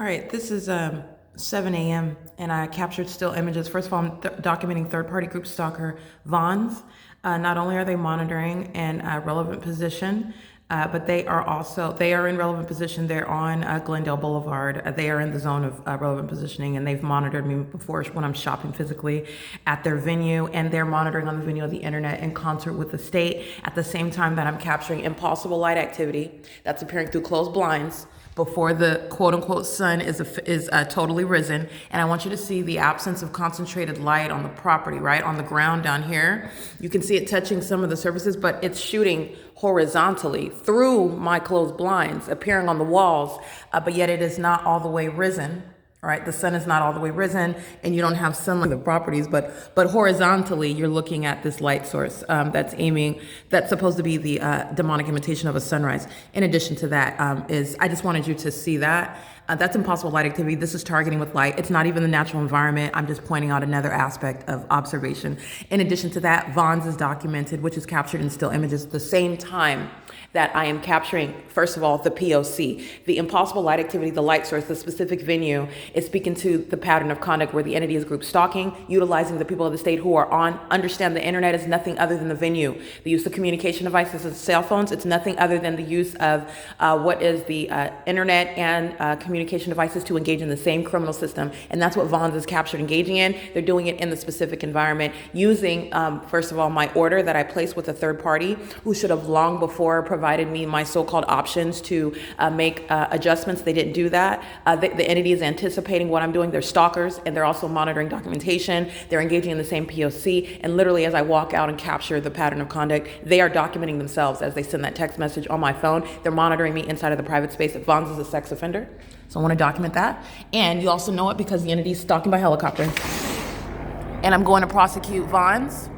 All right, this is 7 a.m. and I captured still images. First of all, I'm documenting third-party group stalker Vons. Not only are they monitoring in a relevant position, but they are in relevant position. They're on Glendale Boulevard. They are in the zone of relevant positioning, and they've monitored me before when I'm shopping physically at their venue, and they're monitoring on the venue of the internet in concert with the state at the same time that I'm capturing impossible light activity that's appearing through closed blinds before the quote-unquote sun is totally risen. And I want you to see the absence of concentrated light on the property, right? On the ground down here. You can see it touching some of the surfaces, but it's shooting horizontally through my closed blinds, appearing on the walls, but yet it is not all the way risen. All right, the sun is not all the way risen, and you don't have sunlight in the properties, but horizontally, you're looking at this light source that's supposed to be the demonic imitation of a sunrise. In addition to that, I just wanted you to see that. That's impossible light activity. This is targeting with light. It's not even the natural environment. I'm just pointing out another aspect of observation. In addition to that, Vons is documented, which is captured in still images at the same time that I am capturing, first of all, the P.O.C. The impossible light activity, the light source, the specific venue is speaking to the pattern of conduct where the entity is group stalking, utilizing the people of the state who are on. Understand the internet is nothing other than the venue. The use of communication devices and cell phones, it's nothing other than the use of what is the internet and communication devices to engage in the same criminal system. And that's what Vons is captured engaging in. They're doing it in the specific environment using, first of all, my order that I placed with a third party who should have long before provided me my so-called options to make adjustments. They didn't do that. The entity is anticipating what I'm doing. They're stalkers, and they're also monitoring documentation. They're engaging in the same P.O.C. And literally, as I walk out and capture the pattern of conduct, they are documenting themselves as they send that text message on my phone. They're monitoring me inside of the private space. If Vons is a sex offender, so I want to document that. And you also know it because the entity is stalking by helicopter. And I'm going to prosecute Vons.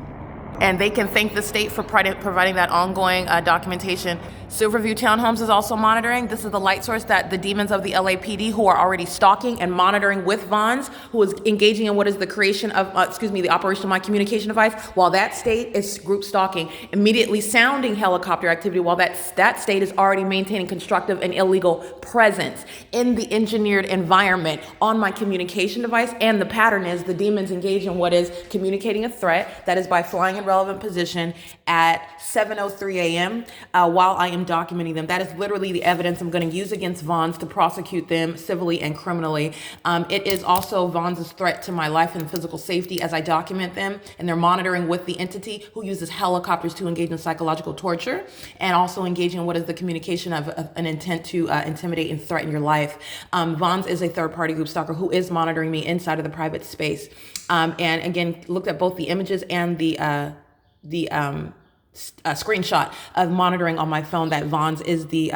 And they can thank the state for providing that ongoing documentation. Silverview Townhomes is also monitoring. This is the light source that the demons of the LAPD, who are already stalking and monitoring with Vons, who is engaging in what is the creation of, the operation of my communication device, while that state is group stalking, immediately sounding helicopter activity, while that state is already maintaining constructive and illegal presence in the engineered environment on my communication device. And the pattern is the demons engage in what is communicating a threat, that is by flying in relevant position at 7:03 a.m. While I am documenting them. That is literally the evidence I'm going to use against Vons to prosecute them civilly and criminally. It is also Vons' threat to my life and physical safety as I document them, and they're monitoring with the entity who uses helicopters to engage in psychological torture and also engaging in what is the communication of an intent to intimidate and threaten your life. Vons is a third-party group stalker who is monitoring me inside of the private space. And again, looked at both the images and the screenshot of monitoring on my phone that Vons is the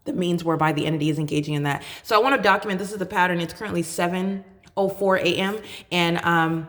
means whereby the entity is engaging in that. So I want to document, this is the pattern. It's currently 7:04 a.m. and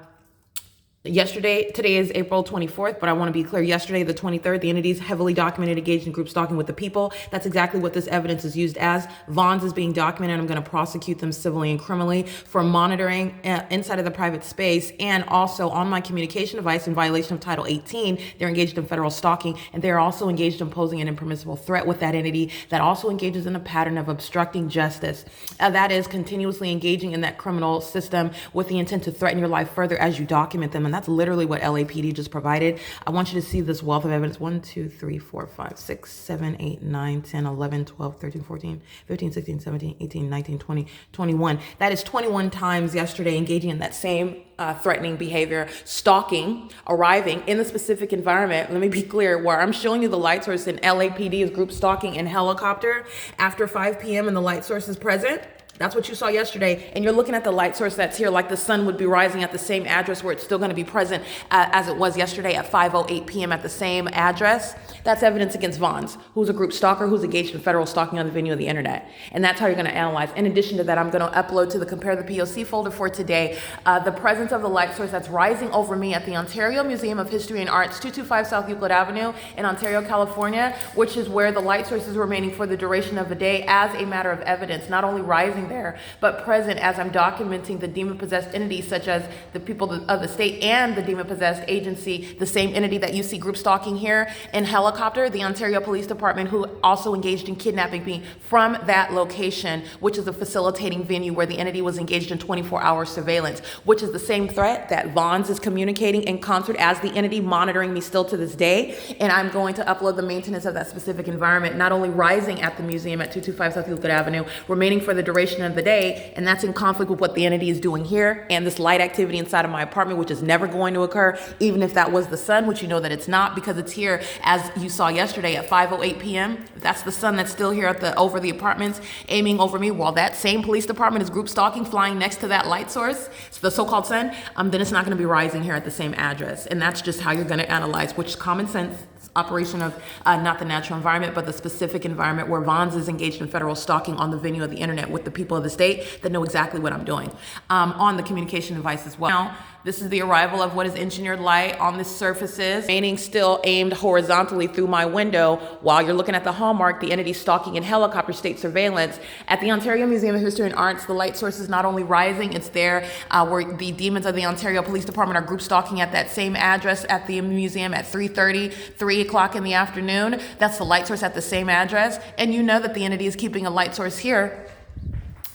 today is April 24th, but I want to be clear, yesterday, the 23rd, the entities heavily documented engaged in group stalking with the people. That's exactly what this evidence is used as. Vons is being documented. I'm going to prosecute them civilly and criminally for monitoring inside of the private space and also on my communication device in violation of Title 18. They're engaged in federal stalking, and they're also engaged in posing an impermissible threat with that entity that also engages in a pattern of obstructing justice. That is continuously engaging in that criminal system with the intent to threaten your life further as you document them. And that's literally what LAPD just provided. I want you to see this wealth of evidence. 1, 2, 3, 4, 5, 6, 7, 8, 9, 10, 11, 12, 13, 14, 15, 16, 17, 18, 19, 20, 21. That is 21 times yesterday engaging in that same threatening behavior, stalking, arriving in the specific environment. Let me be clear, where I'm showing you the light source in LAPD is group stalking in helicopter after 5 p.m. and the light source is present. That's what you saw yesterday. And you're looking at the light source that's here, like the sun would be rising at the same address where it's still going to be present as it was yesterday at 5:08 p.m. at the same address. That's evidence against Vons, who's a group stalker who's engaged in federal stalking on the venue of the internet. And that's how you're going to analyze. In addition to that, I'm going to upload to the Compare the P.O.C. folder for today the presence of the light source that's rising over me at the Ontario Museum of History and Arts, 225 South Euclid Avenue in Ontario, California, which is where the light source is remaining for the duration of the day as a matter of evidence, not only rising rising there, but present as I'm documenting the demon-possessed entities such as the people of the state and the demon-possessed agency, the same entity that you see group stalking here in helicopter, the Ontario Police Department, who also engaged in kidnapping me from that location, which is a facilitating venue where the entity was engaged in 24-hour surveillance, which is the same threat that Vons is communicating in concert as the entity monitoring me still to this day. And I'm going to upload the maintenance of that specific environment, not only rising at the museum at 225 South Euclid Avenue, remaining for the duration of the day, and that's in conflict with what the entity is doing here, and this light activity inside of my apartment, which is never going to occur, even if that was the sun, which you know that it's not, because it's here, as you saw yesterday at 5:08 p.m. That's the sun that's still here at over the apartments, aiming over me, while that same police department is group stalking, flying next to that light source, the so-called sun, then it's not going to be rising here at the same address. And that's just how you're going to analyze, which is common sense operation of not the natural environment, but the specific environment where Vons is engaged in federal stalking on the venue of the internet with the people of the state that know exactly what I'm doing on the communication device as well. Now, this is the arrival of what is engineered light on the surfaces, remaining still aimed horizontally through my window while you're looking at the hallmark, the entity stalking in helicopter state surveillance. At the Ontario Museum of History and Arts, the light source is not only rising, it's there where the demons of the Ontario Police Department are group stalking at that same address at the museum at 3:30, 3 o'clock in the afternoon. That's the light source at the same address. And you know that the entity is keeping a light source here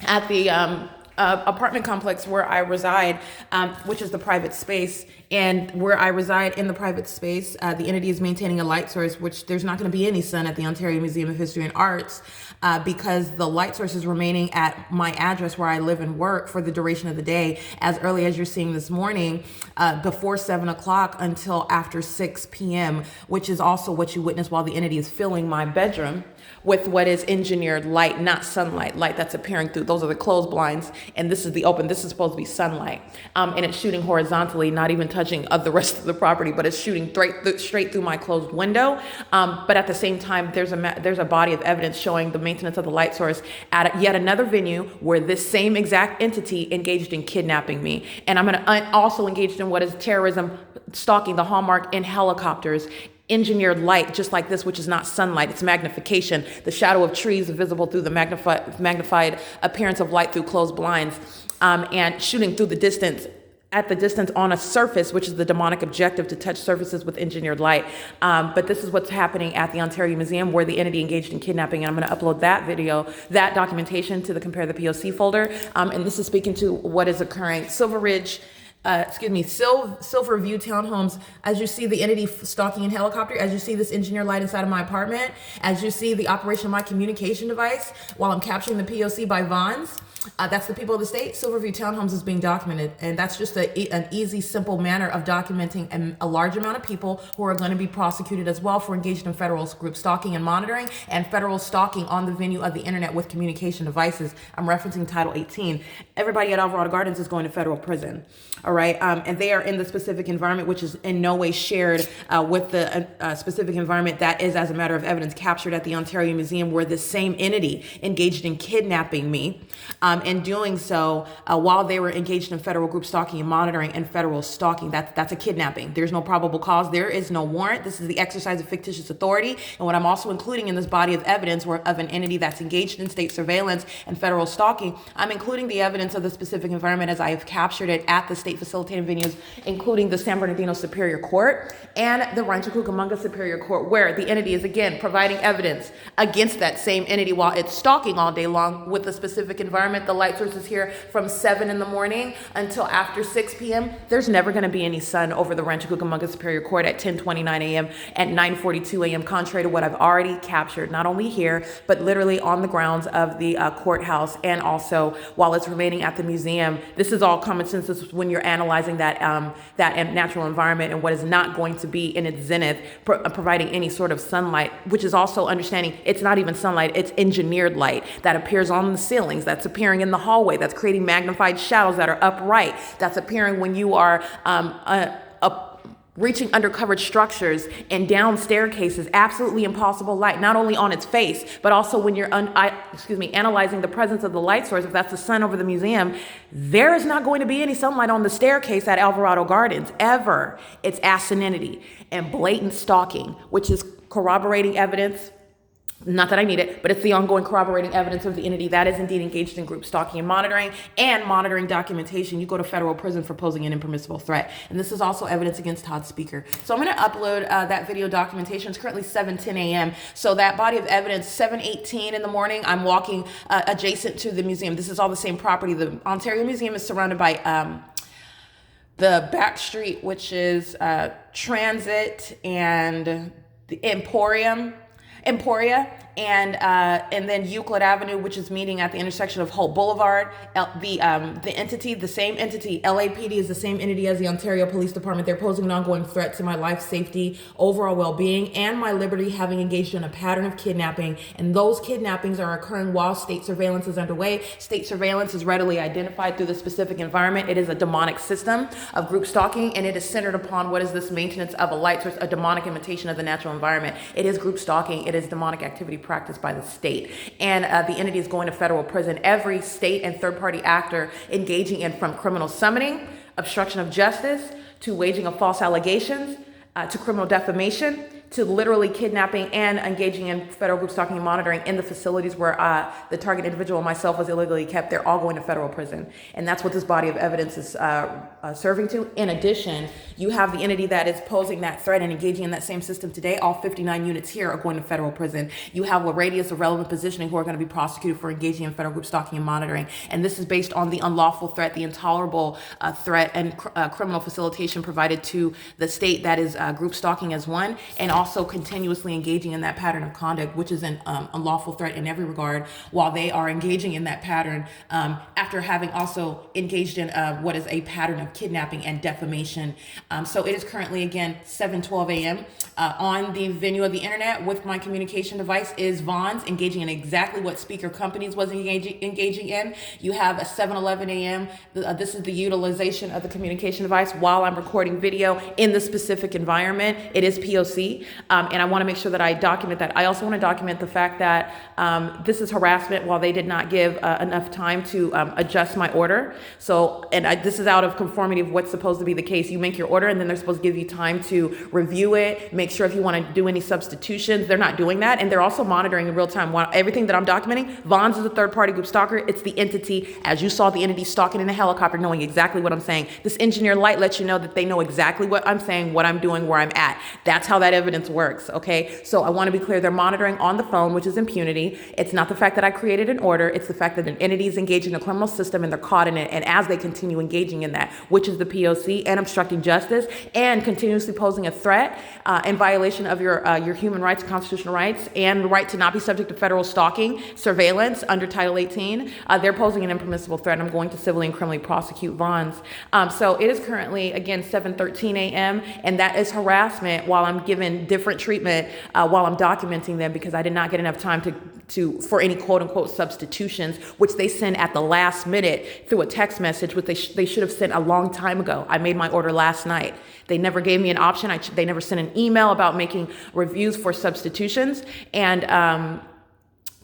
at the apartment complex where I reside, which is the private space. And where I reside in the private space, the entity is maintaining a light source, which there's not going to be any sun at the Ontario Museum of History and Arts because the light source is remaining at my address where I live and work for the duration of the day, as early as you're seeing this morning, before 7 o'clock until after 6 p.m., which is also what you witness while the entity is filling my bedroom with what is engineered light, not sunlight, light that's appearing through. Those are the closed blinds, and this is the open. This is supposed to be sunlight, and it's shooting horizontally, not even touching the rest of the property, but it's shooting straight through my closed window. But at the same time, there's a body of evidence showing the maintenance of the light source at yet another venue where this same exact entity engaged in kidnapping me, and I'm also engaged in what is terrorism, stalking the hallmark in helicopters. Engineered light, just like this, which is not sunlight, it's magnification. The shadow of trees is visible through the magnified appearance of light through closed blinds, and shooting through the distance, at the distance on a surface, which is the demonic objective, to touch surfaces with engineered light. But this is what's happening at the Ontario Museum where the entity engaged in kidnapping. And I'm going to upload that video, that documentation, to the Compare the P.O.C. folder. And this is speaking to what is occurring. Silver View Townhomes, as you see the entity stalking in helicopter, as you see this engineer light inside of my apartment, as you see the operation of my communication device while I'm capturing the P.O.C. by Vons, that's the people of the state. Silverview Townhomes is being documented, and that's just an easy, simple manner of documenting a large amount of people who are going to be prosecuted as well for engaged in federal group stalking and monitoring and federal stalking on the venue of the internet with communication devices. I'm referencing Title 18. Everybody at Alvarado Gardens is going to federal prison, all right? And they are in the specific environment, which is in no way shared with the specific environment that is, as a matter of evidence, captured at the Ontario Museum, where this same entity engaged in kidnapping me, and doing so while they were engaged in federal group stalking and monitoring and federal stalking. That's a kidnapping. There's no probable cause. There is no warrant. This is the exercise of fictitious authority. And what I'm also including in this body of evidence of an entity that's engaged in state surveillance and federal stalking, I'm including the evidence of the specific environment as I have captured it at the state facilitating venues, including the San Bernardino Superior Court and the Rancho Cucamonga Superior Court, where the entity is again providing evidence against that same entity while it's stalking all day long with the specific environment. The light source is here from 7 in the morning until after 6 p.m. There's never going to be any sun over the Rancho Cucamonga Superior Court at 10:29 a.m. at 9:42 a.m., contrary to what I've already captured, not only here, but literally on the grounds of the courthouse, and also while it's remaining at the museum. This is all common sense. This is when you're analyzing that natural environment and what is not going to be in its zenith, providing any sort of sunlight, which is also understanding it's not even sunlight, it's engineered light that appears on the ceilings, that's appearing in the hallway, that's creating magnified shadows that are upright, that's appearing when you are reaching under covered structures and down staircases, absolutely impossible light, not only on its face, but also when you're analyzing the presence of the light source. If that's the sun over the museum, there is not going to be any sunlight on the staircase at Alvarado Gardens, ever. It's asininity and blatant stalking, which is corroborating evidence Not that I need it, but it's the ongoing corroborating evidence of the entity that is indeed engaged in group stalking and monitoring documentation. You go to federal prison for posing an impermissible threat. And this is also evidence against Todd Speaker. So I'm going to upload that video documentation. It's currently 7:10 a.m. So that body of evidence, 7:18 in the morning, I'm walking adjacent to the museum. This is all the same property. The Ontario Museum is surrounded by the back street, which is Transit and the Emporia, and then Euclid Avenue, which is meeting at the intersection of Holt Boulevard. The same entity, LAPD, is the same entity as the Ontario Police Department. They're posing an ongoing threat to my life, safety, overall well-being, and my liberty, having engaged in a pattern of kidnapping. And those kidnappings are occurring while state surveillance is underway. State surveillance is readily identified through the specific environment. It is a demonic system of group stalking, and it is centered upon what is this maintenance of a light source, a demonic imitation of the natural environment. It is group stalking. It is demonic activity practiced by the state. And the entity is going to federal prison. Every state and third-party actor engaging in from criminal summoning, obstruction of justice, to waging of false allegations, to criminal defamation, to literally kidnapping and engaging in federal group stalking and monitoring in the facilities where the target individual and myself was illegally kept. They're all going to federal prison. And that's what this body of evidence is serving to. In addition, you have the entity that is posing that threat and engaging in that same system today. All 59 units here are going to federal prison. You have a radius of relevant positioning who are going to be prosecuted for engaging in federal group stalking and monitoring. And this is based on the unlawful threat, the intolerable threat and criminal facilitation provided to the state that is group stalking as one, and also continuously engaging in that pattern of conduct, which is an unlawful threat in every regard, while they are engaging in that pattern after having also engaged in what is a pattern of kidnapping and defamation. So it is currently, again, 7:12 a.m. On the venue of the internet with my communication device is Vaughn's, engaging in exactly what Speaker Companies was engaging in. You have a 7:11 a.m. This is the utilization of the communication device while I'm recording video in the specific environment. It is P.O.C. And I want to make sure that I document that. I also want to document the fact that this is harassment while they did not give enough time to adjust my order. So, this is out of conformity of what's supposed to be the case. You make your order and then they're supposed to give you time to review it, make sure if you want to do any substitutions. They're not doing that. And they're also monitoring in real time. Everything that I'm documenting, Vaughn's is a third-party group stalker. It's the entity, as you saw the entity stalking in a helicopter, knowing exactly what I'm saying. This engineer light lets you know that they know exactly what I'm saying, what I'm doing, where I'm at. That's how that evidence works, okay? So I want to be clear, they're monitoring on the phone, which is impunity. It's not the fact that I created an order, it's the fact that an entity is engaged in a criminal system and they're caught in it, and as they continue engaging in that, which is the P.O.C. and obstructing justice and continuously posing a threat in violation of your human rights, constitutional rights, and the right to not be subject to federal stalking, surveillance under Title 18, they're posing an impermissible threat, and I'm going to civilly and criminally prosecute Vaughn's. So it is currently, again, 7:13 a.m., and that is harassment while I'm given different treatment while I'm documenting them, because I did not get enough time for any quote unquote substitutions, which they send at the last minute through a text message, which they should have sent a long time ago. I made my order last night. They never gave me an option. They never sent an email about making reviews for substitutions. And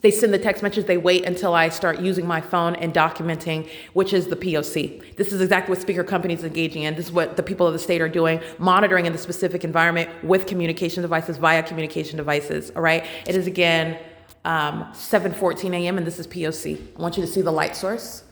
they send the text message, they wait until I start using my phone and documenting, which is the P.O.C. This is exactly what Speaker Companies are engaging in. This is what the people of the state are doing, monitoring in the specific environment with communication devices, via communication devices, all right? It is, again, 7:14 a.m., and this is P.O.C. I want you to see the light source.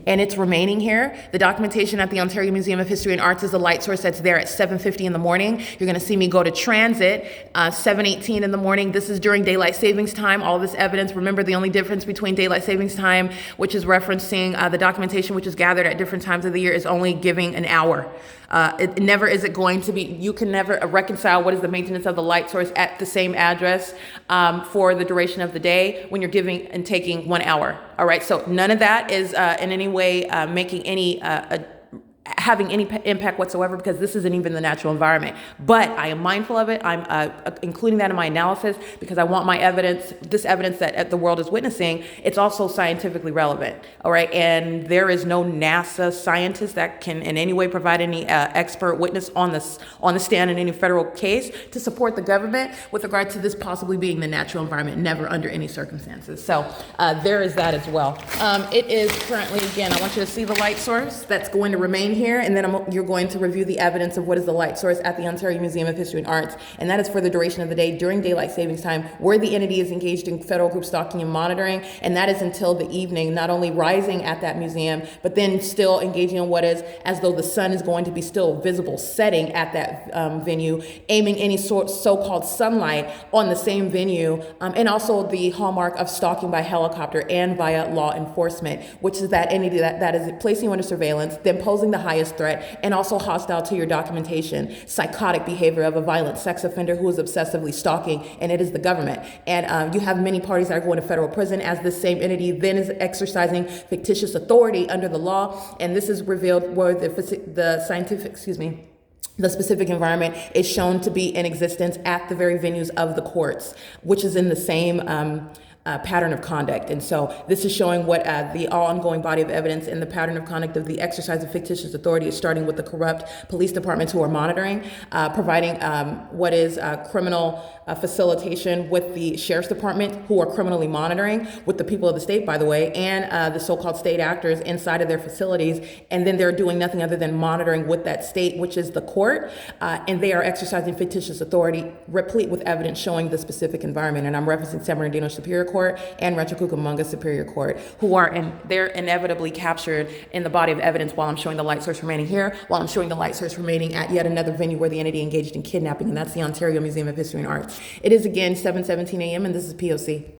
And it's remaining here. The documentation at the Ontario Museum of History and Arts is the light source that's there at 7:50 in the morning. You're going to see me go to Transit 7:18 in the morning. This is during daylight savings time. All this evidence. Remember, the only difference between daylight savings time, which is referencing the documentation which is gathered at different times of the year, is only giving an hour. It never is it going to be, you can never reconcile what is the maintenance of the light source at the same address for the duration of the day when you're giving and taking 1 hour. All right, so none of that is in any way making any having any impact whatsoever, because this isn't even the natural environment. But I am mindful of it. I'm including that in my analysis because I want my evidence, this evidence that the world is witnessing, it's also scientifically relevant. All right. And there is no NASA scientist that can in any way provide any expert witness on the stand in any federal case to support the government with regard to this possibly being the natural environment, never under any circumstances. So there is that as well. It is currently, again, I want you to see the light source that's going to remain here. here, and then you're going to review the evidence of what is the light source at the Ontario Museum of History and Arts, and that is for the duration of the day during daylight savings time, where the entity is engaged in federal group stalking and monitoring, and that is until the evening, not only rising at that museum, but then still engaging in what is as though the sun is going to be still visible setting at that venue, aiming any so-called sunlight on the same venue, and also the hallmark of stalking by helicopter and via law enforcement, which is that entity that is placing you under surveillance, then posing the highest threat, and also hostile to your documentation, psychotic behavior of a violent sex offender who is obsessively stalking, and it is the government. And you have many parties that are going to federal prison as this same entity then is exercising fictitious authority under the law, and this is revealed where the specific environment is shown to be in existence at the very venues of the courts, which is in the same pattern of conduct. And so this is showing what the ongoing body of evidence in the pattern of conduct of the exercise of fictitious authority is, starting with the corrupt police departments who are monitoring, providing what is criminal facilitation with the sheriff's department, who are criminally monitoring with the people of the state, by the way, and the so-called state actors inside of their facilities. And then they're doing nothing other than monitoring with that state, which is the court, and they are exercising fictitious authority, replete with evidence showing the specific environment. And I'm referencing San Bernardino Superior Court and Rancho Cucamonga Superior Court, they're inevitably captured in the body of evidence while I'm showing the light source remaining here, while I'm showing the light source remaining at yet another venue where the entity engaged in kidnapping, and that's the Ontario Museum of History and Arts. It is again 7:17 a.m. and this is P.O.C.